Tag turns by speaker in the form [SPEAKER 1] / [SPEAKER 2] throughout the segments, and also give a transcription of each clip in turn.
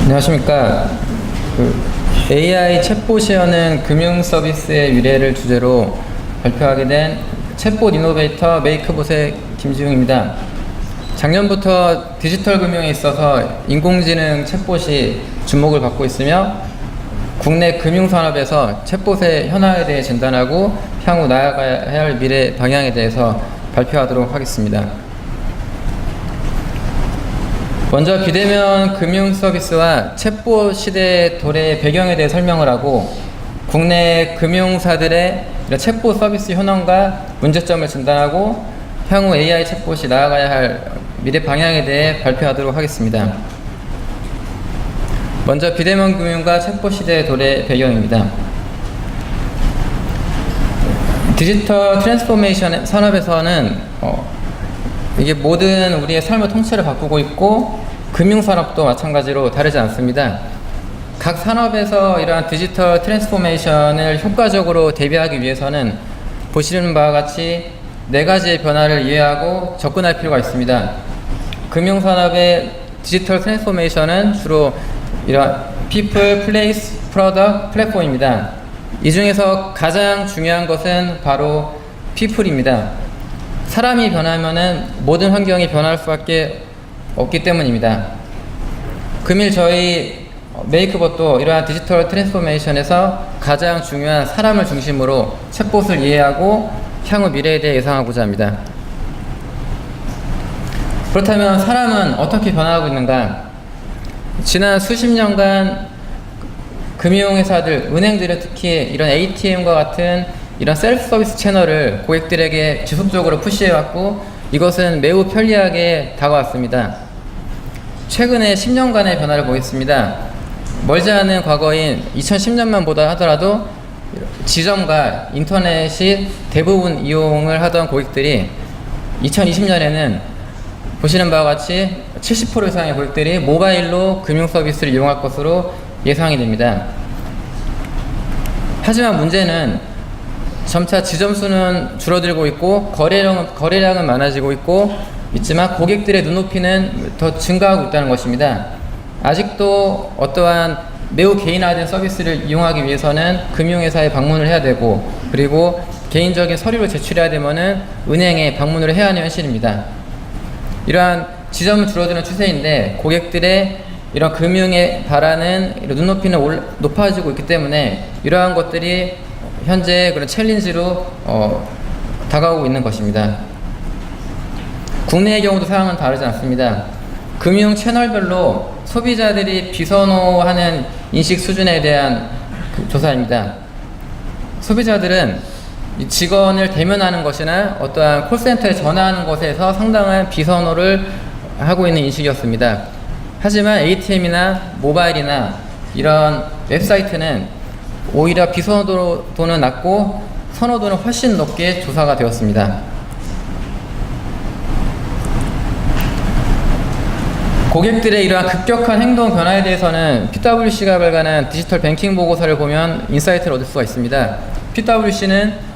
[SPEAKER 1] 안녕하십니까. AI 챗봇이라는 금융 서비스의 미래를 주제로 발표하게 된 챗봇 이노베이터 메이크봇의 김지웅입니다. 작년부터 디지털 금융에 있어서 인공지능 챗봇이 주목을 받고 있으며 국내 금융산업에서 챗봇의 현황에 대해 진단하고 향후 나아가야 할 미래 방향에 대해서 발표하도록 하겠습니다. 먼저 비대면 금융 서비스와 챗봇 시대의 도래의 배경에 대해 설명을 하고 국내 금융사들의 이런 챗봇 서비스 현황과 문제점을 진단하고 향후 AI 챗봇이 나아가야 할 미래 방향에 대해 발표하도록 하겠습니다. 먼저 비대면 금융과 챗봇 시대의 도래 배경입니다. 디지털 트랜스포메이션 산업에서는 이게 모든 우리의 삶의 통째를 바꾸고 있고 금융산업도 마찬가지로 다르지 않습니다. 각 산업에서 이러한 디지털 트랜스포메이션을 효과적으로 대비하기 위해서는 보시는 바와 같이 4가지의 변화를 이해하고 접근할 필요가 있습니다. 금융산업의 디지털 트랜스포메이션은 주로 이러한 people, place, product, 플랫폼입니다. 이 중에서 가장 중요한 것은 바로 people입니다. 사람이 변하면은 모든 환경이 변할 수밖에 없기 때문입니다. 금일 저희 메이크봇도 이러한 디지털 트랜스포메이션에서 가장 중요한 사람을 중심으로 챗봇을 이해하고 향후 미래에 대해 예상하고자 합니다. 그렇다면 사람은 어떻게 변화하고 있는가? 지난 수십 년간 금융회사들, 은행들은 특히 이런 ATM과 같은 이런 셀프 서비스 채널을 고객들에게 지속적으로 푸시해왔고 이것은 매우 편리하게 다가왔습니다. 최근에 10년간의 변화를 보겠습니다. 멀지 않은 과거인 2010년만 보다 하더라도 지점과 인터넷이 대부분 이용을 하던 고객들이 2020년에는 보시는 바와 같이 70% 이상의 고객들이 모바일로 금융 서비스를 이용할 것으로 예상이 됩니다. 하지만 문제는 점차 지점 수는 줄어들고 있고 거래량은 많아지고 있지만 고객들의 눈높이는 더 증가하고 있다는 것입니다. 아직도 어떠한 매우 개인화된 서비스를 이용하기 위해서는 금융회사에 방문을 해야 되고 그리고 개인적인 서류를 제출해야 되면은 은행에 방문을 해야 하는 현실입니다. 이러한 지점은 줄어드는 추세인데 고객들의 이런 금융에 바라는 이런 눈높이는 높아지고 있기 때문에 이러한 것들이 현재 그런 챌린지로 다가오고 있는 것입니다. 국내의 경우도 상황은 다르지 않습니다. 금융 채널별로 소비자들이 비선호하는 인식 수준에 대한 조사입니다. 소비자들은 직원을 대면하는 것이나 어떠한 콜센터에 전화하는 것에서 상당한 비선호를 하고 있는 인식이었습니다. 하지만 ATM이나 모바일이나 이런 웹사이트는 오히려 비선호도는 낮고 선호도는 훨씬 높게 조사가 되었습니다. 고객들의 이러한 급격한 행동 변화에 대해서는 PwC가 발간한 디지털 뱅킹 보고서를 보면 인사이트를 얻을 수가 있습니다. PwC는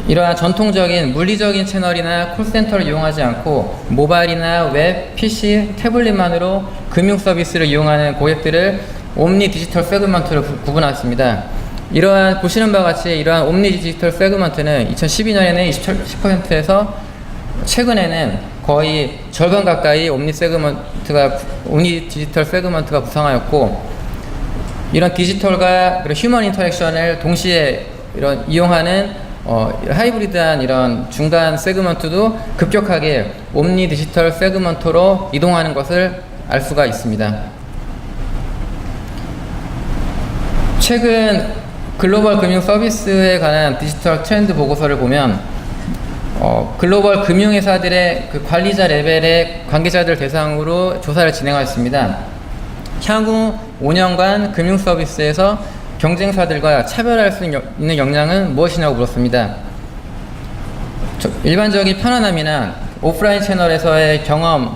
[SPEAKER 1] 이러한 전통적인 물리적인 채널이나 콜센터를 이용하지 않고 모바일이나 웹, PC, 태블릿만으로 금융 서비스를 이용하는 고객들을 옴니 디지털 세그먼트로 구분했습니다. 이러한 보시는 바와 같이 이러한 옴니 디지털 세그먼트는 2012년에는 10%에서 최근에는 거의 절반 가까이 옴니 디지털 세그먼트가 부상하였고 이런 디지털과 휴먼 인터랙션을 동시에 이런 이용하는 하이브리드한 이런 중간 세그먼트도 급격하게 옴니 디지털 세그먼트로 이동하는 것을 알 수가 있습니다. 최근 글로벌 금융 서비스에 관한 디지털 트렌드 보고서를 보면 글로벌 금융회사들의 그 관리자 레벨의 관계자들 대상으로 조사를 진행하였습니다. 향후 5년간 금융 서비스에서 경쟁사들과 차별할 수 있는 역량은 무엇이냐고 물었습니다. 일반적인 편안함이나 오프라인 채널에서의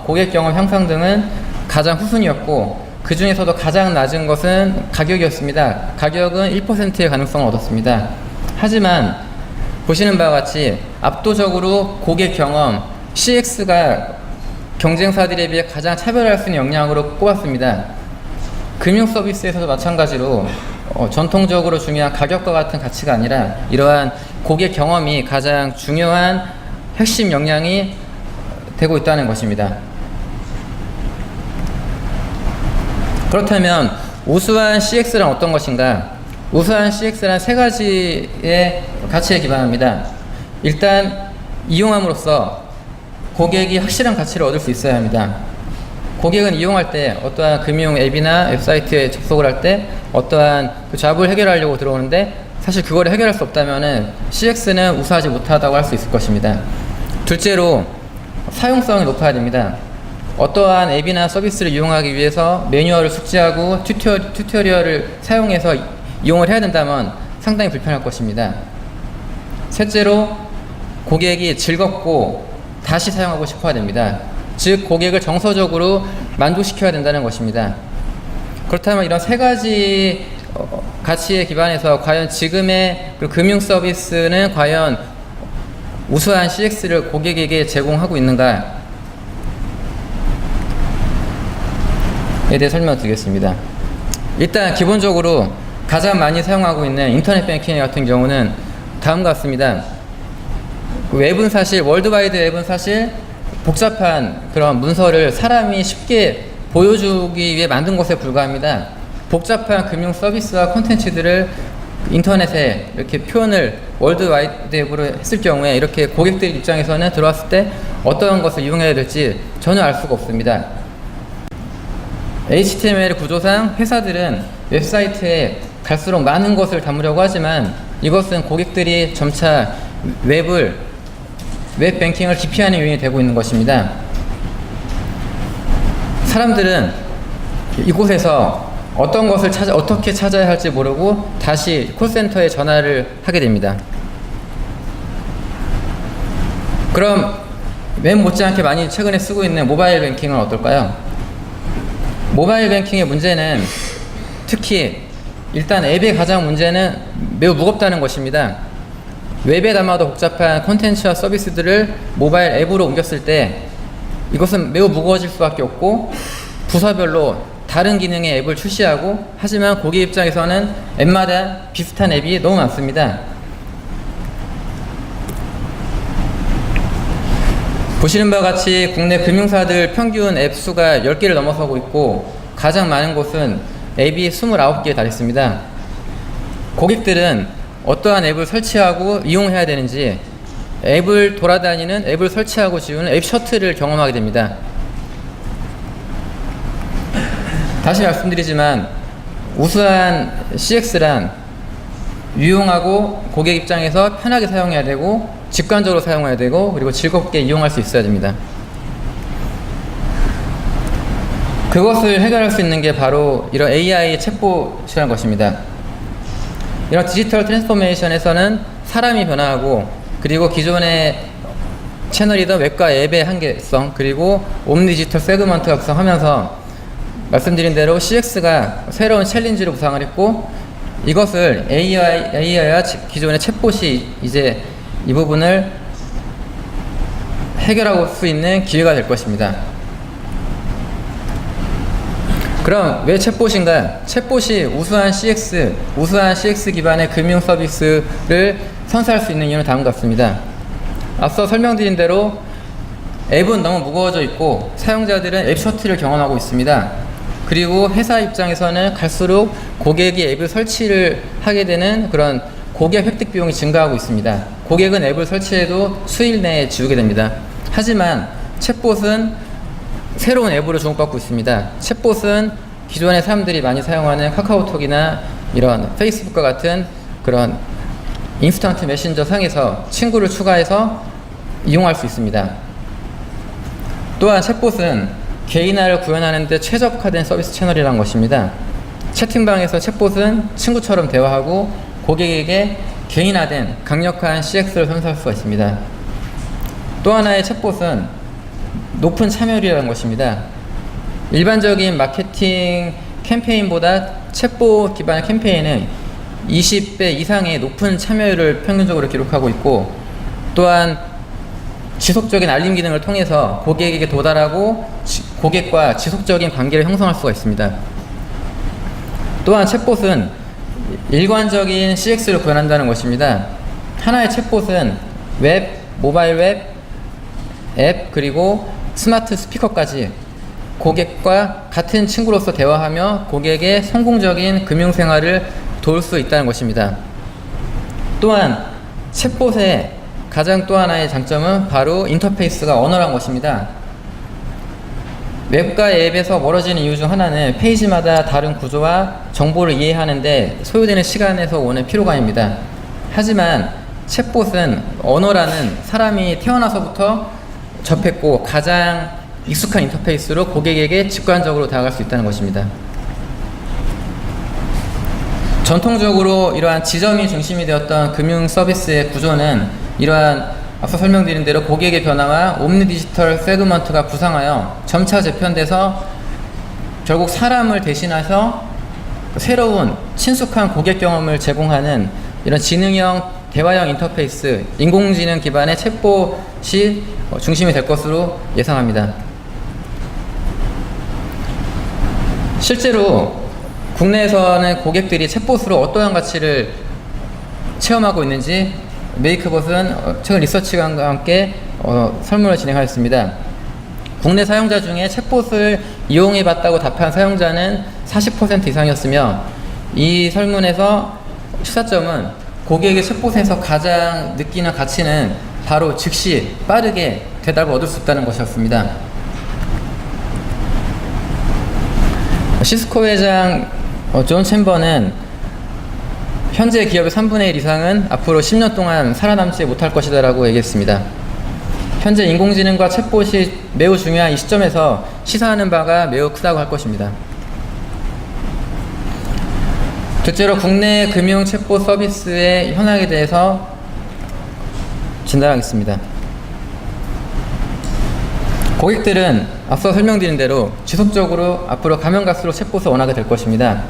[SPEAKER 1] 고객 경험 향상 등은 가장 후순위였고 그 중에서도 가장 낮은 것은 가격이었습니다. 가격은 1%의 가능성을 얻었습니다. 하지만 보시는 바와 같이 압도적으로 고객 경험 CX가 경쟁사들에 비해 가장 차별할 수 있는 역량으로 꼽았습니다. 금융 서비스에서도 마찬가지로 전통적으로 중요한 가격과 같은 가치가 아니라 이러한 고객 경험이 가장 중요한 핵심 역량이 되고 있다는 것입니다. 그렇다면 우수한 CX란 어떤 것인가? 우수한 CX란 세 가지의 가치에 기반합니다. 일단 이용함으로써 고객이 확실한 가치를 얻을 수 있어야 합니다. 고객은 이용할 때 어떠한 금융 앱이나 웹사이트에 접속을 할 때 어떠한 그 잡을 해결하려고 들어오는데 사실 그거를 해결할 수 없다면은 CX는 우수하지 못하다고 할 수 있을 것입니다. 둘째로 사용성이 높아야 됩니다. 어떠한 앱이나 서비스를 이용하기 위해서 매뉴얼을 숙지하고 튜토리얼을 사용해서 이용을 해야 된다면 상당히 불편할 것입니다. 셋째로 고객이 즐겁고 다시 사용하고 싶어야 됩니다. 즉 고객을 정서적으로 만족시켜야 된다는 것입니다. 그렇다면 이런 세 가지 가치에 기반해서 과연 지금의 금융 서비스는 과연 우수한 CX를 고객에게 제공하고 있는가에 대해 설명드리겠습니다. 일단 기본적으로 가장 많이 사용하고 있는 인터넷 뱅킹 같은 경우는 다음과 같습니다. 웹은 사실 월드와이드 웹은 사실 복잡한 그런 문서를 사람이 쉽게 보여주기 위해 만든 것에 불과합니다. 복잡한 금융 서비스와 콘텐츠들을 인터넷에 이렇게 표현을 월드와이드 웹으로 했을 경우에 이렇게 고객들 입장에서는 들어왔을 때 어떤 것을 이용해야 될지 전혀 알 수가 없습니다. HTML 구조상 회사들은 웹사이트에 갈수록 많은 것을 담으려고 하지만 이것은 고객들이 점차 웹 뱅킹을 기피하는 요인이 되고 있는 것입니다. 사람들은 이곳에서 어떤 것을 어떻게 찾아야 할지 모르고 다시 콜센터에 전화를 하게 됩니다. 그럼 웹 못지않게 많이 최근에 쓰고 있는 모바일 뱅킹은 어떨까요? 모바일 뱅킹의 문제는 특히 일단 앱의 가장 문제는 매우 무겁다는 것입니다. 웹에 담아도 복잡한 콘텐츠와 서비스들을 모바일 앱으로 옮겼을 때 이것은 매우 무거워질 수밖에 없고 부서별로 다른 기능의 앱을 출시하고 하지만 고객 입장에서는 앱마다 비슷한 앱이 너무 많습니다. 보시는 바와 같이 국내 금융사들 평균 앱 수가 10개를 넘어서고 있고 가장 많은 곳은 앱이 29개에 달했습니다. 고객들은 어떠한 앱을 설치하고 이용해야 되는지 앱을 돌아다니는 앱을 설치하고 지우는 앱 셔틀을 경험하게 됩니다. 다시 말씀드리지만 우수한 CX란 유용하고 고객 입장에서 편하게 사용해야 되고 직관적으로 사용해야 되고 그리고 즐겁게 이용할 수 있어야 됩니다. 그것을 해결할 수 있는 게 바로 이런 AI 챗봇이라는 것입니다. 이런 디지털 트랜스포메이션에서는 사람이 변화하고 그리고 기존의 채널이던 웹과 앱의 한계성 그리고 옴니디지털 세그먼트가 구성하면서 말씀드린 대로 CX가 새로운 챌린지로 부상을 했고 이것을 AI와 기존의 챗봇이 이제 이 부분을 해결할 수 있는 기회가 될 것입니다. 그럼 왜 챗봇인가? 챗봇이 우수한 CX 기반의 금융 서비스를 선사할 수 있는 이유는 다음과 같습니다. 앞서 설명드린 대로 앱은 너무 무거워져 있고 사용자들은 앱 셔틀을 경험하고 있습니다. 그리고 회사 입장에서는 갈수록 고객이 앱을 설치를 하게 되는 그런 고객 획득 비용이 증가하고 있습니다. 고객은 앱을 설치해도 수일 내에 지우게 됩니다. 하지만 챗봇은 새로운 앱으로 주목받고 있습니다. 챗봇은 기존의 사람들이 많이 사용하는 카카오톡이나 이런 페이스북과 같은 그런 인스턴트 메신저 상에서 친구를 추가해서 이용할 수 있습니다. 또한 챗봇은 개인화를 구현하는 데 최적화된 서비스 채널이라는 것입니다. 채팅방에서 챗봇은 친구처럼 대화하고 고객에게 개인화된 강력한 CX를 선사할 수가 있습니다. 또 하나의 챗봇은 높은 참여율이라는 것입니다. 일반적인 마케팅 캠페인보다 챗봇 기반의 캠페인은 20배 이상의 높은 참여율을 평균적으로 기록하고 있고 또한 지속적인 알림 기능을 통해서 고객에게 도달하고 고객과 지속적인 관계를 형성할 수가 있습니다. 또한 챗봇은 일관적인 CX를 구현한다는 것입니다. 하나의 챗봇은 웹, 모바일 웹, 앱, 그리고 스마트 스피커까지 고객과 같은 친구로서 대화하며 고객의 성공적인 금융생활을 도울 수 있다는 것입니다. 또한 챗봇의 가장 또 하나의 장점은 바로 인터페이스가 원활한 것입니다. 웹과 앱에서 멀어지는 이유 중 하나는 페이지마다 다른 구조와 정보를 이해하는데 소요되는 시간에서 오는 피로감입니다. 하지만 챗봇은 언어라는 사람이 태어나서부터 접했고 가장 익숙한 인터페이스로 고객에게 직관적으로 다가갈 수 있다는 것입니다. 전통적으로 이러한 지점이 중심이 되었던 금융 서비스의 구조는 이러한 앞서 설명드린 대로 고객의 변화와 옴니 디지털 세그먼트가 부상하여 점차 재편돼서 결국 사람을 대신해서 새로운 친숙한 고객 경험을 제공하는 이런 지능형 대화형 인터페이스, 인공지능 기반의 챗봇이 중심이 될 것으로 예상합니다. 실제로 국내에서는 고객들이 챗봇으로 어떠한 가치를 체험하고 있는지 메이크봇은 최근 리서치관과 함께 설문을 진행하였습니다. 국내 사용자 중에 챗봇을 이용해 봤다고 답한 사용자는 40% 이상이었으며 이 설문에서 시사점은 고객의 챗봇에서 가장 느끼는 가치는 바로 즉시 빠르게 대답을 얻을 수 있다는 것이었습니다. 시스코 회장 존 챔버는 현재 기업의 3분의 1 이상은 앞으로 10년 동안 살아남지 못할 것이다 라고 얘기했습니다. 현재 인공지능과 챗봇이 매우 중요한 이 시점에서 시사하는 바가 매우 크다고 할 것입니다. 둘째로 국내 금융 챗봇 서비스의 현황에 대해서 진단하겠습니다. 고객들은 앞서 설명드린 대로 지속적으로 앞으로 가면 갈수록 챗봇을 원하게 될 것입니다.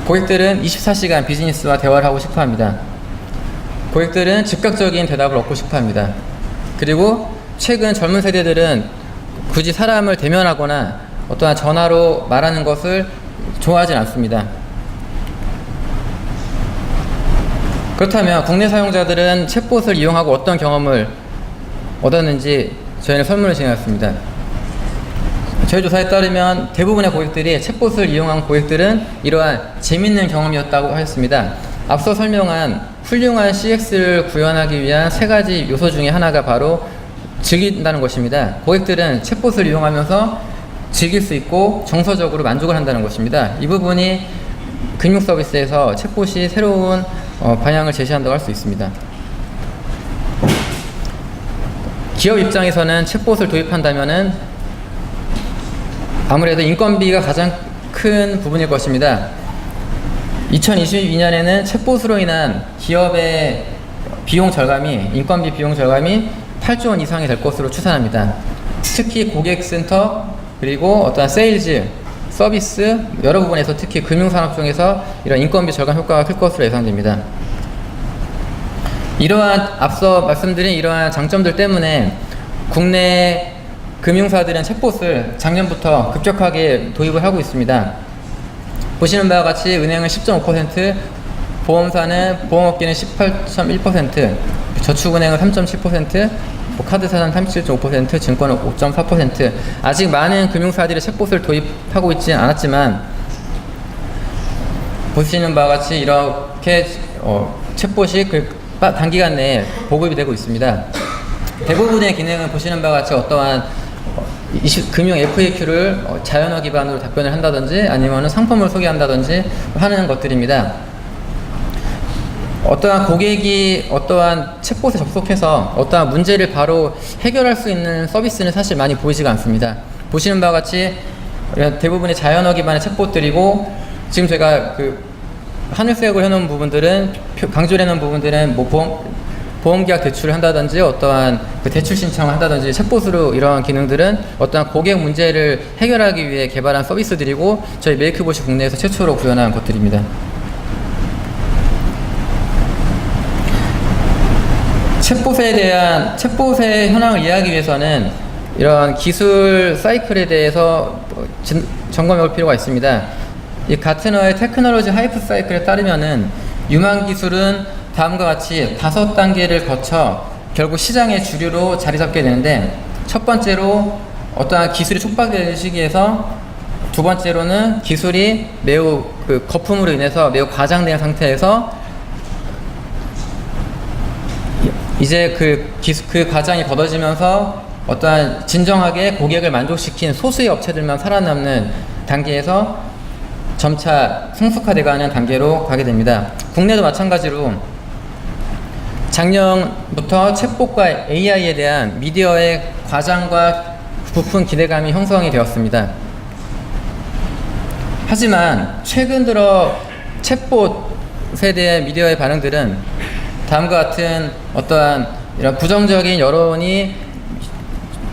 [SPEAKER 1] 고객들은 24시간 비즈니스와 대화를 하고 싶어 합니다. 고객들은 즉각적인 대답을 얻고 싶어 합니다. 그리고 최근 젊은 세대들은 굳이 사람을 대면하거나 어떠한 전화로 말하는 것을 좋아하지 않습니다. 그렇다면 국내 사용자들은 챗봇을 이용하고 어떤 경험을 얻었는지 저희는 설문을 진행했습니다. 저희 조사에 따르면 대부분의 고객들이 챗봇을 이용한 고객들은 이러한 재밌는 경험이었다고 하였습니다. 앞서 설명한 훌륭한 CX를 구현하기 위한 3가지 요소 중에 하나가 바로 즐긴다는 것입니다. 고객들은 챗봇을 이용하면서 즐길 수 있고 정서적으로 만족을 한다는 것입니다. 이 부분이 금융 서비스에서 챗봇이 새로운 방향을 제시한다고 할 수 있습니다. 기업 입장에서는 챗봇을 도입한다면은 아무래도 인건비가 가장 큰 부분일 것입니다. 2022년에는 챗봇으로 인한 기업의 비용 절감이, 인건비 비용 절감이 8조 원 이상이 될 것으로 추산합니다. 특히 고객센터, 그리고 어떠한 세일즈, 서비스, 여러 부분에서 특히 금융산업 중에서 이런 인건비 절감 효과가 클 것으로 예상됩니다. 이러한 앞서 말씀드린 이러한 장점들 때문에 국내 금융사들은 챗봇을 작년부터 급격하게 도입을 하고 있습니다. 보시는 바와 같이 은행은 10.5%, 보험사는 보험업계는 18.1%, 저축은행은 3.7%, 카드사는 37.5%, 증권은 5.4%. 아직 많은 금융사들이 챗봇을 도입하고 있지 않았지만 보시는 바와 같이 이렇게 챗봇이 단기간 내에 보급이 되고 있습니다. 대부분의 기능은 보시는 바와 같이 어떠한 금융 FAQ를 자연어 기반으로 답변을 한다든지 아니면 상품을 소개한다든지 하는 것들입니다. 어떠한 고객이 어떠한 챗봇에 접속해서 어떠한 문제를 바로 해결할 수 있는 서비스는 사실 많이 보이지가 않습니다. 보시는 바와 같이 대부분의 자연어 기반의 챗봇들이고 지금 제가 하늘색으로 해놓은 부분들은 강조를 해놓은 부분들은 보험계약 대출을 한다든지 어떠한 대출 신청을 한다든지 챗봇으로 이러한 기능들은 어떠한 고객 문제를 해결하기 위해 개발한 서비스들이고 저희 메이크봇이 국내에서 최초로 구현한 것들입니다. 챗봇의 현황을 이해하기 위해서는 이러한 기술 사이클에 대해서 점검해 볼 필요가 있습니다. 이 가트너의 테크놀로지 하이프 사이클에 따르면은 유망 기술은 다음과 같이 5단계를 거쳐 결국 시장의 주류로 자리 잡게 되는데, 첫 번째로 어떠한 기술이 촉박되는 시기에서, 두 번째로는 기술이 매우 거품으로 인해서 매우 과장된 상태에서 이제 그 과장이 걷어지면서 어떠한 진정하게 고객을 만족시킨 소수의 업체들만 살아남는 단계에서 점차 성숙화돼가는 단계로 가게 됩니다. 국내도 마찬가지로 작년부터 챗봇과 AI에 대한 미디어의 과장과 부푼 기대감이 형성이 되었습니다. 하지만 최근 들어 챗봇에 대한 미디어의 반응들은 다음과 같은 어떠한 이런 부정적인 여론이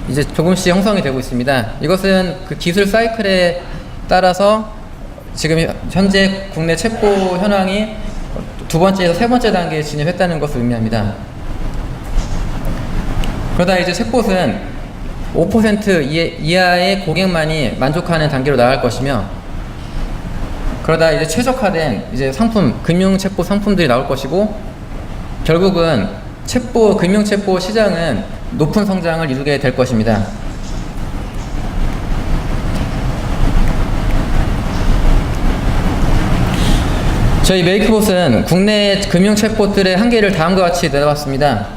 [SPEAKER 1] 이제 조금씩 형성이 되고 있습니다. 이것은 그 기술 사이클에 따라서 지금 현재 국내 챗봇 현황이 두 번째에서 세 번째 단계에 진입했다는 것을 의미합니다. 그러다 이제 챗봇은 5% 이하의 고객만이 만족하는 단계로 나아갈 것이며, 그러다 이제 최적화된 이제 상품, 금융 챗봇 상품들이 나올 것이고, 결국은 금융 챗봇 시장은 높은 성장을 이루게 될 것입니다. 저희 메이크봇은 국내 금융 챗봇들의 한계를 다음과 같이 내다봤습니다.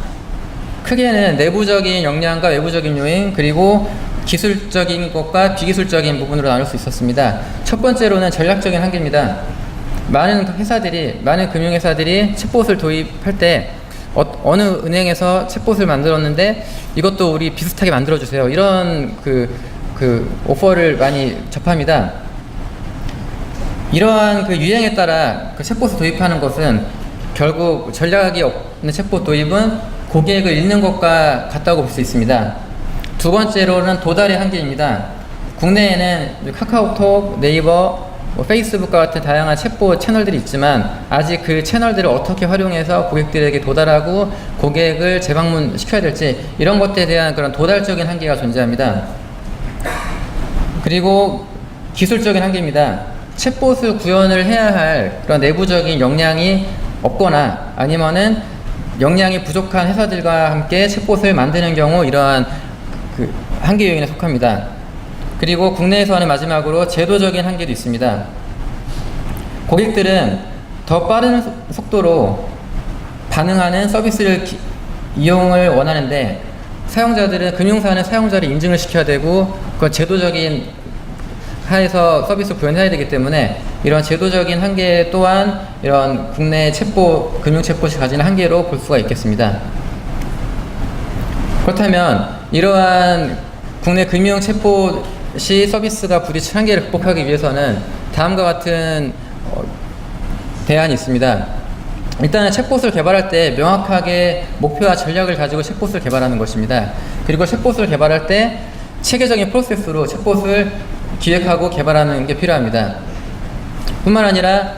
[SPEAKER 1] 크게는 내부적인 역량과 외부적인 요인, 그리고 기술적인 것과 비기술적인 부분으로 나눌 수 있었습니다. 첫 번째로는 전략적인 한계입니다. 많은 금융회사들이 챗봇을 도입할 때 어느 은행에서 챗봇을 만들었는데 이것도 우리 비슷하게 만들어주세요, 이런 오퍼를 많이 접합니다. 이러한 유행에 따라 챗봇을 도입하는 것은 결국 전략이 없는 챗봇 도입은 고객을 잃는 것과 같다고 볼 수 있습니다. 두 번째로는 도달의 한계입니다. 국내에는 카카오톡, 네이버, 페이스북과 같은 다양한 챗봇 채널들이 있지만 아직 그 채널들을 어떻게 활용해서 고객들에게 도달하고 고객을 재방문시켜야 될지, 이런 것들에 대한 그런 도달적인 한계가 존재합니다. 그리고 기술적인 한계입니다. 챗봇을 구현을 해야 할 그런 내부적인 역량이 없거나 아니면은 역량이 부족한 회사들과 함께 챗봇을 만드는 경우 이러한 한계 요인에 속합니다. 그리고 국내에서는 마지막으로 제도적인 한계도 있습니다. 고객들은 더 빠른 속도로 반응하는 서비스를 이용을 원하는데, 금융사는 사용자를 인증을 시켜야 되고 그건 제도적인 하에서 서비스 구현해야 되기 때문에 이런 제도적인 한계 또한 이런 국내 금융 챗봇이 가지는 한계로 볼 수가 있겠습니다. 그렇다면 이러한 국내 금융 챗봇이 서비스가 부딪힌 한계를 극복하기 위해서는 다음과 같은 대안이 있습니다. 일단은 챗봇을 개발할 때 명확하게 목표와 전략을 가지고 챗봇을 개발하는 것입니다. 그리고 챗봇을 개발할 때 체계적인 프로세스로 챗봇을 기획하고 개발하는 게 필요합니다. 뿐만 아니라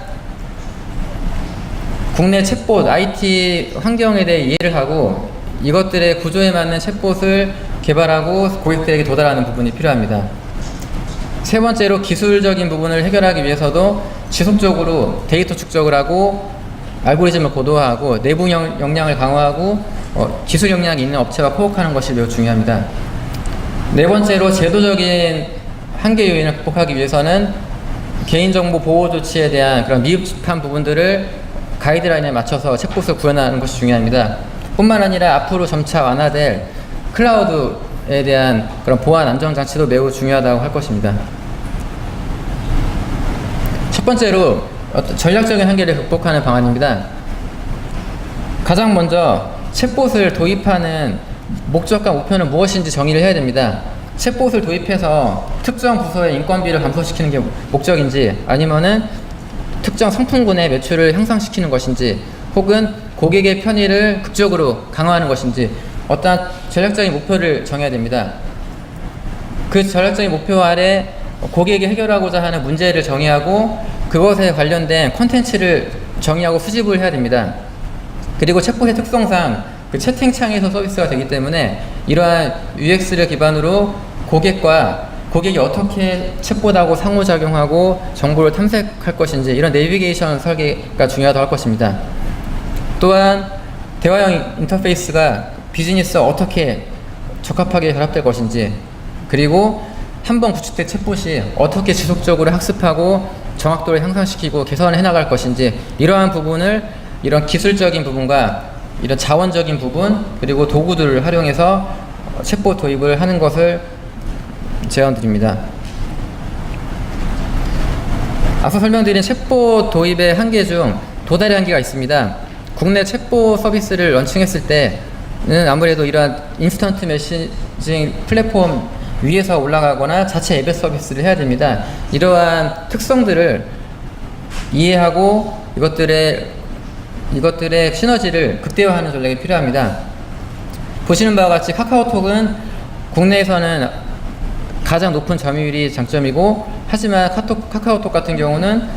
[SPEAKER 1] 국내 챗봇 IT 환경에 대해 이해를 하고 이것들의 구조에 맞는 챗봇을 개발하고 고객들에게 도달하는 부분이 필요합니다. 세 번째로 기술적인 부분을 해결하기 위해서도 지속적으로 데이터 축적을 하고 알고리즘을 고도화하고 내부 역량을 강화하고 기술 역량이 있는 업체와 코업하는 것이 매우 중요합니다. 네 번째로 제도적인 한계 요인을 극복하기 위해서는 개인정보 보호 조치에 대한 그런 미흡한 부분들을 가이드라인에 맞춰서 챗봇을 구현하는 것이 중요합니다. 뿐만 아니라 앞으로 점차 완화될 클라우드에 대한 그런 보안 안전 장치도 매우 중요하다고 할 것입니다. 첫 번째로 전략적인 한계를 극복하는 방안입니다. 가장 먼저 챗봇을 도입하는 목적과 목표는 무엇인지 정의를 해야 됩니다. 챗봇을 도입해서 특정 부서의 인건비를 감소시키는 게 목적인지, 아니면은 특정 상품군의 매출을 향상시키는 것인지, 혹은 고객의 편의를 극적으로 강화하는 것인지 어떠한 전략적인 목표를 정해야 됩니다. 그 전략적인 목표 아래 고객이 해결하고자 하는 문제를 정의하고 그것에 관련된 콘텐츠를 정의하고 수집을 해야 됩니다. 그리고 챗봇의 특성상 채팅창에서 서비스가 되기 때문에 이러한 UX를 기반으로 고객과 고객이 어떻게 챗봇하고 상호작용하고 정보를 탐색할 것인지 이런 내비게이션 설계가 중요하다고 할 것입니다. 또한 대화형 인터페이스가 비즈니스와 어떻게 적합하게 결합될 것인지, 그리고 한번 구축된 챗봇이 어떻게 지속적으로 학습하고 정확도를 향상시키고 개선을 해나갈 것인지, 이러한 부분을 이런 기술적인 부분과 이런 자원적인 부분 그리고 도구들을 활용해서 챗봇 도입을 하는 것을 제안드립니다. 앞서 설명드린 챗봇 도입의 한계 중 도달의 한계가 있습니다. 국내 챗봇 서비스를 런칭했을 때는 아무래도 이러한 인스턴트 메시징 플랫폼 위에서 올라가거나 자체 앱 서비스를 해야 됩니다. 이러한 특성들을 이해하고 이것들의 시너지를 극대화하는 전략이 필요합니다. 보시는 바와 같이 카카오톡은 국내에서는 가장 높은 점유율이 장점이고, 하지만 카카오톡 같은 경우는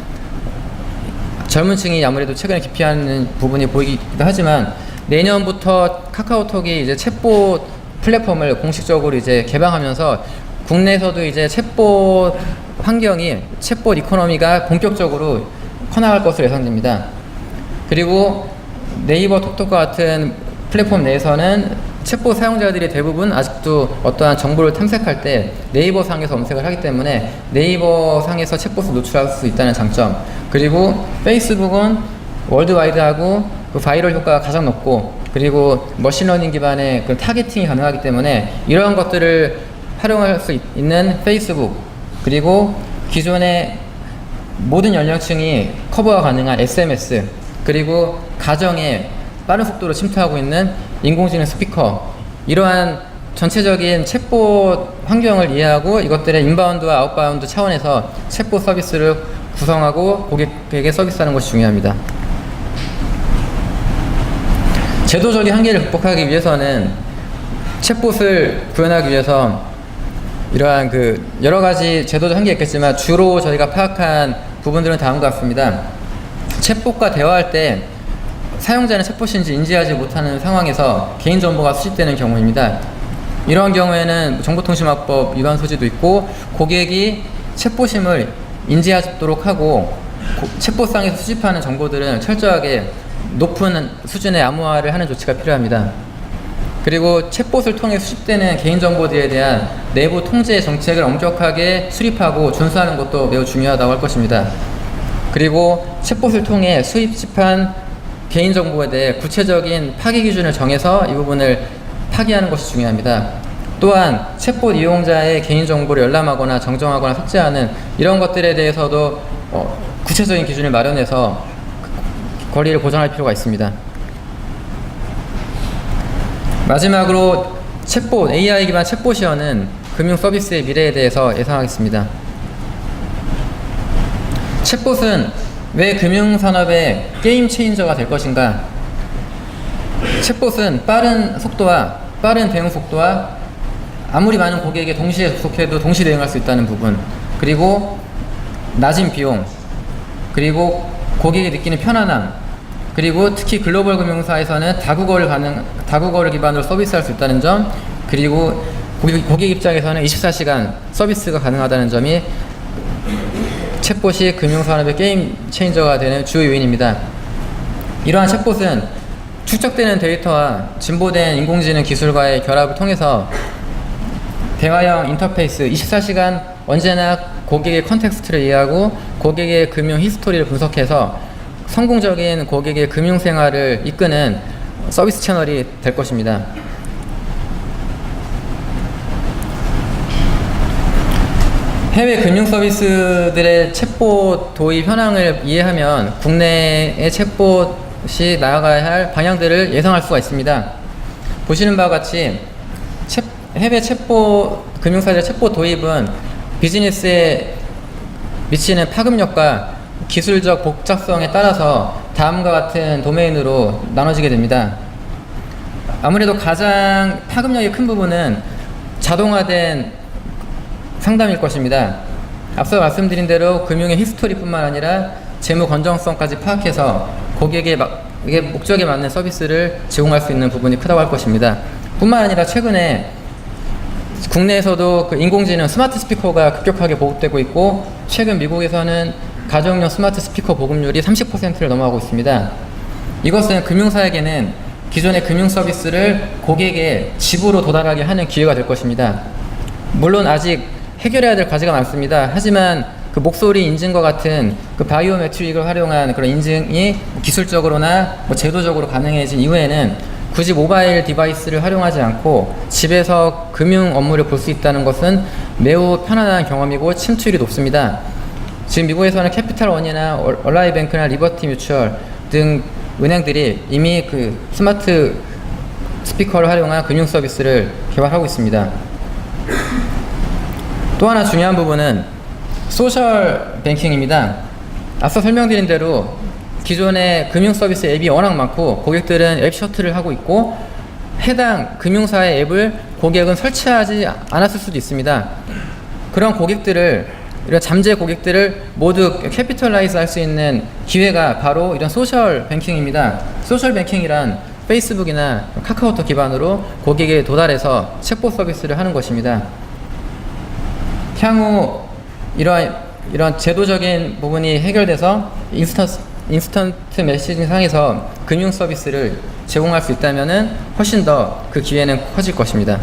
[SPEAKER 1] 젊은 층이 아무래도 최근에 기피하는 부분이 보이기도 하지만, 내년부터 카카오톡이 이제 챗봇 플랫폼을 공식적으로 이제 개방하면서 국내에서도 이제 챗봇 환경이, 챗봇 이코노미가 본격적으로 커나갈 것으로 예상됩니다. 그리고 네이버 톡톡과 같은 플랫폼 내에서는 챗봇 사용자들이 대부분 아직도 어떠한 정보를 탐색할 때 네이버 상에서 검색을 하기 때문에 네이버 상에서 챗봇을 노출할 수 있다는 장점, 그리고 페이스북은 월드와이드하고 그 바이럴 효과가 가장 높고, 그리고 머신러닝 기반의 그 타겟팅이 가능하기 때문에 이러한 것들을 활용할 수 있는 페이스북, 그리고 기존의 모든 연령층이 커버가 가능한 SMS, 그리고 가정에 빠른 속도로 침투하고 있는 인공지능 스피커, 이러한 전체적인 챗봇 환경을 이해하고 이것들의 인바운드와 아웃바운드 차원에서 챗봇 서비스를 구성하고 고객에게 서비스하는 것이 중요합니다. 제도적인 한계를 극복하기 위해서는 챗봇을 구현하기 위해서 이러한 여러 가지 제도적 한계가 있겠지만 주로 저희가 파악한 부분들은 다음과 같습니다. 챗봇과 대화할 때 사용자는 챗봇인지 인지하지 못하는 상황에서 개인정보가 수집되는 경우입니다. 이러한 경우에는 정보통신망법 위반 소지도 있고, 고객이 챗봇임을 인지하도록 하고 챗봇상에서 수집하는 정보들은 철저하게 높은 수준의 암호화를 하는 조치가 필요합니다. 그리고 챗봇을 통해 수집되는 개인정보들에 대한 내부 통제 정책을 엄격하게 수립하고 준수하는 것도 매우 중요하다고 할 것입니다. 그리고 챗봇을 통해 수집한 개인정보에 대해 구체적인 파기 기준을 정해서 이 부분을 파기하는 것이 중요합니다. 또한 챗봇 이용자의 개인정보를 열람하거나 정정하거나 삭제하는 이런 것들에 대해서도 구체적인 기준을 마련해서 권리를 보장할 필요가 있습니다. 마지막으로 챗봇, AI 기반 챗봇이 여는 금융 서비스의 미래에 대해서 예상하겠습니다. 챗봇은 왜 금융산업의 게임 체인저가 될 것인가? 챗봇은 빠른 속도와 빠른 대응 속도와 아무리 많은 고객에게 동시에 접속해도 동시 대응할 수 있다는 부분, 그리고 낮은 비용, 그리고 고객이 느끼는 편안함, 그리고 특히 글로벌 금융사에서는 다국어를 기반으로 서비스할 수 있다는 점, 그리고 고객 입장에서는 24시간 서비스가 가능하다는 점이 챗봇이 금융산업의 게임 체인저가 되는 주요 요인입니다. 이러한 챗봇은 축적되는 데이터와 진보된 인공지능 기술과의 결합을 통해서 대화형 인터페이스, 24시간 언제나 고객의 컨텍스트를 이해하고 고객의 금융 히스토리를 분석해서 성공적인 고객의 금융생활을 이끄는 서비스 채널이 될 것입니다. 해외 금융 서비스들의 챗봇 도입 현황을 이해하면 국내의 챗봇이 나아가야 할 방향들을 예상할 수가 있습니다. 보시는 바와 같이 해외 금융사들의 챗봇 도입은 비즈니스에 미치는 파급력과 기술적 복잡성에 따라서 다음과 같은 도메인으로 나눠지게 됩니다. 아무래도 가장 파급력이 큰 부분은 자동화된 상담일 것입니다. 앞서 말씀드린 대로 금융의 히스토리뿐만 아니라 재무 건전성까지 파악해서 고객의 목적에 맞는 서비스를 제공할 수 있는 부분이 크다고 할 것입니다. 뿐만 아니라 최근에 국내에서도 그 인공지능 스마트 스피커가 급격하게 보급되고 있고, 최근 미국에서는 가정용 스마트 스피커 보급률이 30%를 넘어가고 있습니다. 이것은 금융사에게는 기존의 금융 서비스를 고객의 집으로 도달하게 하는 기회가 될 것입니다. 물론 아직 해결해야 될 과제가 많습니다. 하지만 그 목소리 인증과 같은 그 바이오메트릭을 활용한 그런 인증이 기술적으로나 제도적으로 가능해진 이후에는 굳이 모바일 디바이스를 활용하지 않고 집에서 금융 업무를 볼 수 있다는 것은 매우 편안한 경험이고 침투율이 높습니다. 지금 미국에서는 캐피탈원이나 얼라이뱅크나 리버티 뮤추얼 등 은행들이 이미 그 스마트 스피커를 활용한 금융 서비스를 개발하고 있습니다. 또 하나 중요한 부분은 소셜 뱅킹입니다. 앞서 설명드린 대로 기존의 금융 서비스 앱이 워낙 많고 고객들은 앱 셔틀을 하고 있고, 해당 금융사의 앱을 고객은 설치하지 않았을 수도 있습니다. 그런 고객들을, 이런 잠재 고객들을 모두 캐피털라이즈 할 수 있는 기회가 바로 이런 소셜 뱅킹입니다. 소셜 뱅킹이란 페이스북이나 카카오톡 기반으로 고객에 도달해서 챗봇 서비스를 하는 것입니다. 향후 이러한 제도적인 부분이 해결돼서 인스턴트 메시징 상에서 금융 서비스를 제공할 수 있다면은 훨씬 더 그 기회는 커질 것입니다.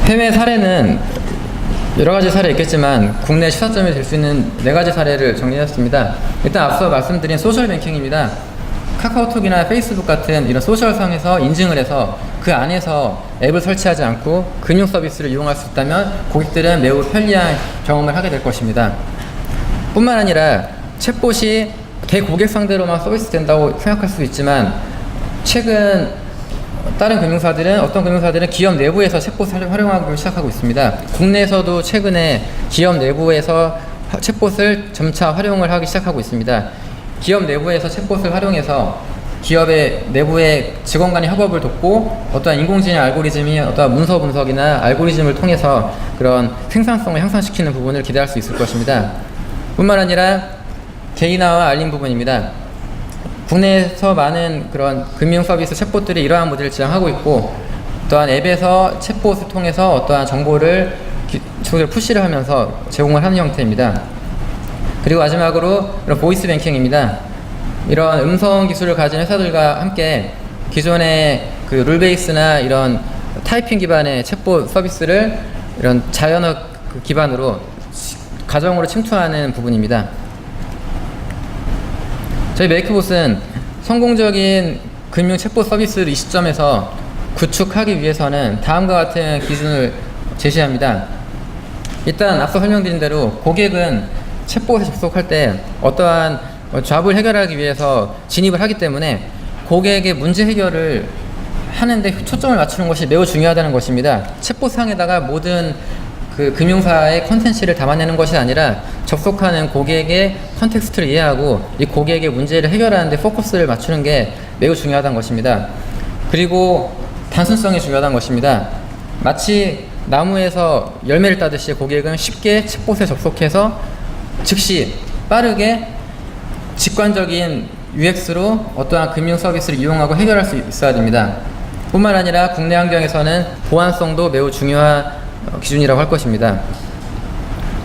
[SPEAKER 1] 해외 사례는 여러 가지 사례 있겠지만 국내 시사점이 될 수 있는 4가지 사례를 정리했습니다. 일단 앞서 말씀드린 소셜 뱅킹입니다. 카카오톡이나 페이스북 같은 이런 소셜상에서 인증을 해서 그 안에서 앱을 설치하지 않고 금융 서비스를 이용할 수 있다면 고객들은 매우 편리한 경험을 하게 될 것입니다. 뿐만 아니라 챗봇이 대고객 상대로만 서비스 된다고 생각할 수 있지만, 최근 다른 금융사들은, 어떤 금융사들은 기업 내부에서 챗봇을 활용하기 시작하고 있습니다. 국내에서도 최근에 기업 내부에서 챗봇을 점차 활용을 하기 시작하고 있습니다. 기업 내부에서 챗봇을 활용해서 기업의 내부의 직원 간의 협업을 돕고, 어떠한 인공지능 알고리즘이 어떠한 문서 분석이나 알고리즘을 통해서 그런 생산성을 향상시키는 부분을 기대할 수 있을 것입니다. 뿐만 아니라 개인화와 알림 부분입니다. 국내에서 많은 그런 금융 서비스 챗봇들이 이러한 모델을 지향하고 있고, 또한 앱에서 챗봇을 통해서 어떠한 정보를 푸시를 하면서 제공을 하는 형태입니다. 그리고 마지막으로 이런 보이스 뱅킹입니다. 이런 음성 기술을 가진 회사들과 함께 기존의 그 룰베이스나 이런 타이핑 기반의 챗봇 서비스를 이런 자연어 기반으로 가정으로 침투하는 부분입니다. 저희 메이크봇은 성공적인 금융 챗봇 서비스를 이 시점에서 구축하기 위해서는 다음과 같은 기준을 제시합니다. 일단 앞서 설명드린 대로 고객은 챗봇에 접속할 때 어떠한 잡을 해결하기 위해서 진입을 하기 때문에 고객의 문제 해결을 하는데 초점을 맞추는 것이 매우 중요하다는 것입니다. 챗봇 상에다가 모든 그 금융사의 컨텐츠를 담아내는 것이 아니라 접속하는 고객의 컨텍스트를 이해하고 이 고객의 문제를 해결하는 데 포커스를 맞추는 게 매우 중요하다는 것입니다. 그리고 단순성이 중요하다는 것입니다. 마치 나무에서 열매를 따듯이 고객은 쉽게 챗봇에 접속해서 즉시 빠르게 직관적인 UX로 어떠한 금융 서비스를 이용하고 해결할 수 있어야 됩니다. 뿐만 아니라 국내 환경에서는 보안성도 매우 중요한 기준이라고 할 것입니다.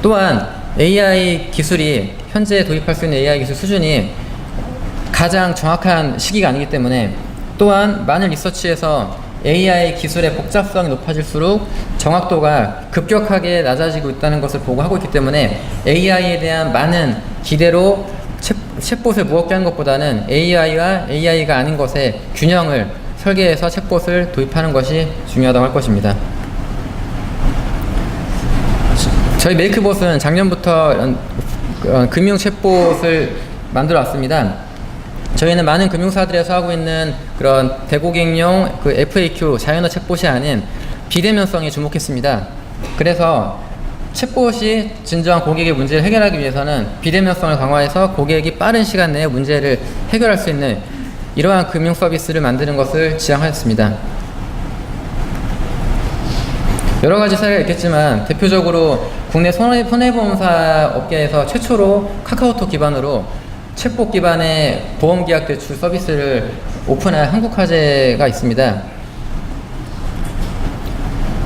[SPEAKER 1] 또한 AI 기술이, 현재 도입할 수 있는 AI 기술 수준이 가장 정확한 시기가 아니기 때문에, 또한 많은 리서치에서 AI 기술의 복잡성이 높아질수록 정확도가 급격하게 낮아지고 있다는 것을 보고하고 있기 때문에 AI에 대한 많은 기대로 챗봇을 무겁게 하는 것보다는 AI와 AI가 아닌 것의 균형을 설계해서 챗봇을 도입하는 것이 중요하다고 할 것입니다. 저희 메이크봇은 작년부터 금융 챗봇을 만들어 왔습니다. 저희는 많은 금융사들에서 하고 있는 그런 대고객용 그 FAQ 자연어 챗봇이 아닌 비대면성에 주목했습니다. 그래서 챗봇이 진정한 고객의 문제를 해결하기 위해서는 비대면성을 강화해서 고객이 빠른 시간 내에 문제를 해결할 수 있는 이러한 금융 서비스를 만드는 것을 지향하였습니다. 여러 가지 사례가 있겠지만 대표적으로 국내 손해보험사 업계에서 최초로 카카오톡 기반으로 챗봇 기반의 보험계약 대출 서비스를 오픈한 한국화재가 있습니다.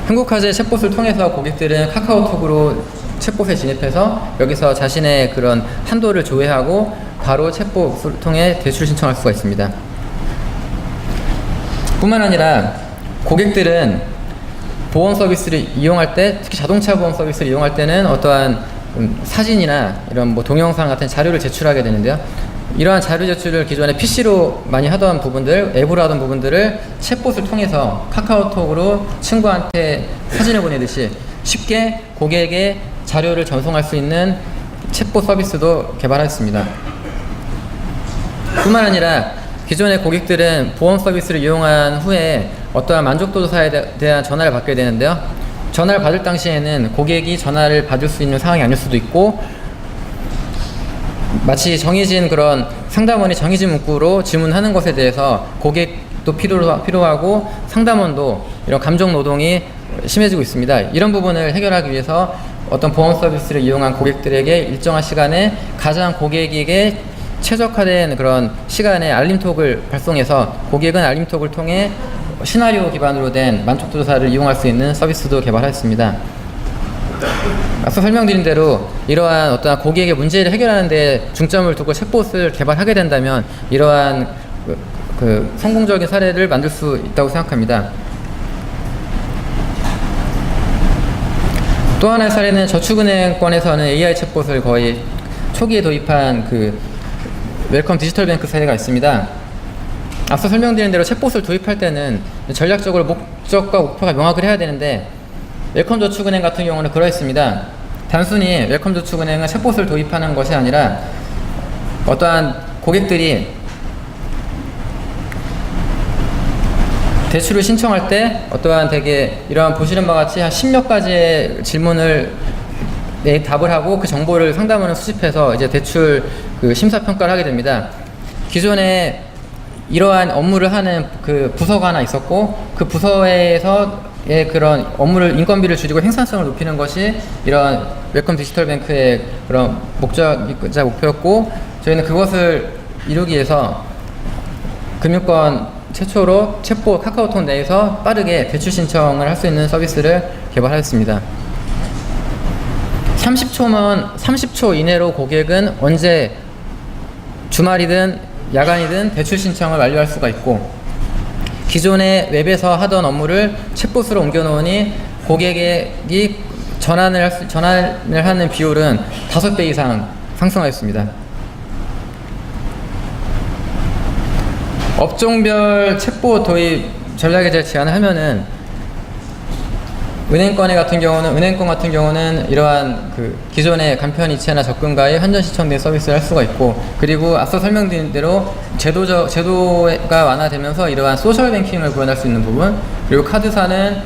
[SPEAKER 1] 한국화재 챗봇을 통해서 고객들은 카카오톡으로 챗봇에 진입해서 여기서 자신의 그런 한도를 조회하고 바로 챗봇을 통해 대출 신청할 수가 있습니다. 뿐만 아니라 고객들은 보험 서비스를 이용할 때, 특히 자동차 보험 서비스를 이용할 때는 어떠한 사진이나 이런 뭐 동영상 같은 자료를 제출하게 되는데요. 이러한 자료 제출을 기존에 PC로 많이 하던 부분들, 앱으로 하던 부분들을 챗봇을 통해서 카카오톡으로 친구한테 사진을 보내듯이 쉽게 고객에게 자료를 전송할 수 있는 챗봇 서비스도 개발했습니다. 뿐만 아니라 기존의 고객들은 보험 서비스를 이용한 후에 어떠한 만족도 조사에 대한 전화를 받게 되는데요. 전화를 받을 당시에는 고객이 전화를 받을 수 있는 상황이 아닐 수도 있고, 마치 정해진 그런 상담원이 정해진 문구로 질문하는 것에 대해서 고객도 필요하고 상담원도 이런 감정 노동이 심해지고 있습니다. 이런 부분을 해결하기 위해서 어떤 보험 서비스를 이용한 고객들에게 일정한 시간에 가장 고객에게 최적화된 그런 시간에 알림톡을 발송해서 고객은 알림톡을 통해 시나리오 기반으로 된 만족도 조사를 이용할 수 있는 서비스도 개발했습니다. 앞서 설명드린 대로 이러한 어떠한 고객의 문제를 해결하는 데 중점을 두고 챗봇을 개발하게 된다면 이러한 성공적인 사례를 만들 수 있다고 생각합니다. 또 하나의 사례는 저축은행권에서는 AI 챗봇을 거의 초기에 도입한 웰컴 디지털뱅크 사례가 있습니다. 앞서 설명드린 대로 챗봇을 도입할 때는 전략적으로 목적과 목표가 명확을 해야 되는데, 웰컴 저축은행 같은 경우는 그러했습니다. 단순히 웰컴 저축은행은 챗봇을 도입하는 것이 아니라 어떠한 고객들이 대출을 신청할 때 어떠한 되게 이러한 보시는 바와 같이 한 10몇 가지의 질문을 답을 하고 그 정보를 상담원은 수집해서 이제 대출 심사평가를 하게 됩니다. 기존에 이러한 업무를 하는 부서가 하나 있었고, 그 부서에서의 그런 업무를 인건비를 줄이고 생산성을 높이는 것이 이러한 웰컴 디지털뱅크의 그런 목적이자 목표였고, 저희는 그것을 이루기 위해서 금융권 최초로 챗봇 카카오톡 내에서 빠르게 대출 신청을 할 수 있는 서비스를 개발하였습니다. 30초 이내로 고객은 언제 주말이든 야간이든 대출 신청을 완료할 수가 있고, 기존의 웹에서 하던 업무를 챗봇으로 옮겨 놓으니 고객이 전환을 하는 비율은 5배 이상 상승하였습니다. 업종별 챗봇 도입 전략에 대해 제안을 하면은 은행권 같은 경우는 이러한 기존의 간편 이체나 접근가에 현전 신청된 서비스를 할 수가 있고, 그리고 앞서 설명드린 대로 제도가 완화되면서 이러한 소셜 뱅킹을 구현할 수 있는 부분, 그리고 카드사는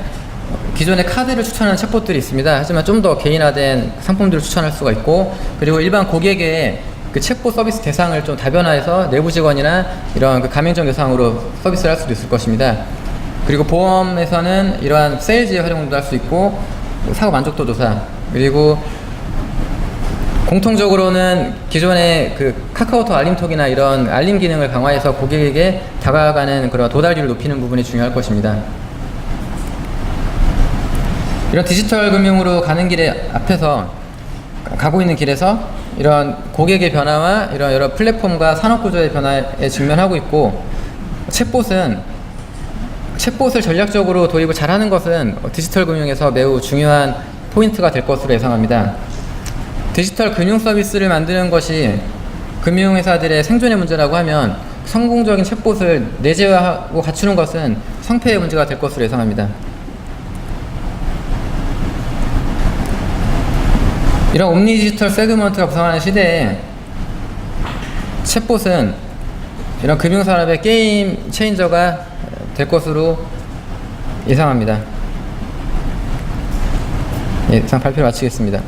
[SPEAKER 1] 기존의 카드를 추천하는 챗봇들이 있습니다. 하지만 좀 더 개인화된 상품들을 추천할 수가 있고, 그리고 일반 고객의 챗봇 서비스 대상을 좀 다변화해서 내부 직원이나 이런 가맹점 대상으로 서비스를 할 수도 있을 것입니다. 그리고 보험에서는 이러한 세일즈의 활용도 할 수 있고, 사고 만족도 조사, 그리고 공통적으로는 기존의 카카오톡 알림톡이나 이런 알림 기능을 강화해서 고객에게 다가가는 그런 도달률을 높이는 부분이 중요할 것입니다. 이런 디지털 금융으로 가는 길에 가고 있는 길에서 이런 고객의 변화와 이런 여러 플랫폼과 산업 구조의 변화에 직면하고 있고, 챗봇을 전략적으로 도입을 잘하는 것은 디지털 금융에서 매우 중요한 포인트가 될 것으로 예상합니다. 디지털 금융 서비스를 만드는 것이 금융회사들의 생존의 문제라고 하면 성공적인 챗봇을 내재화하고 갖추는 것은 성패의 문제가 될 것으로 예상합니다. 이런 옴니 디지털 세그먼트가 부상하는 시대에 챗봇은 이런 금융산업의 게임 체인저가 될 것으로 예상합니다. 예, 이상 발표를 마치겠습니다.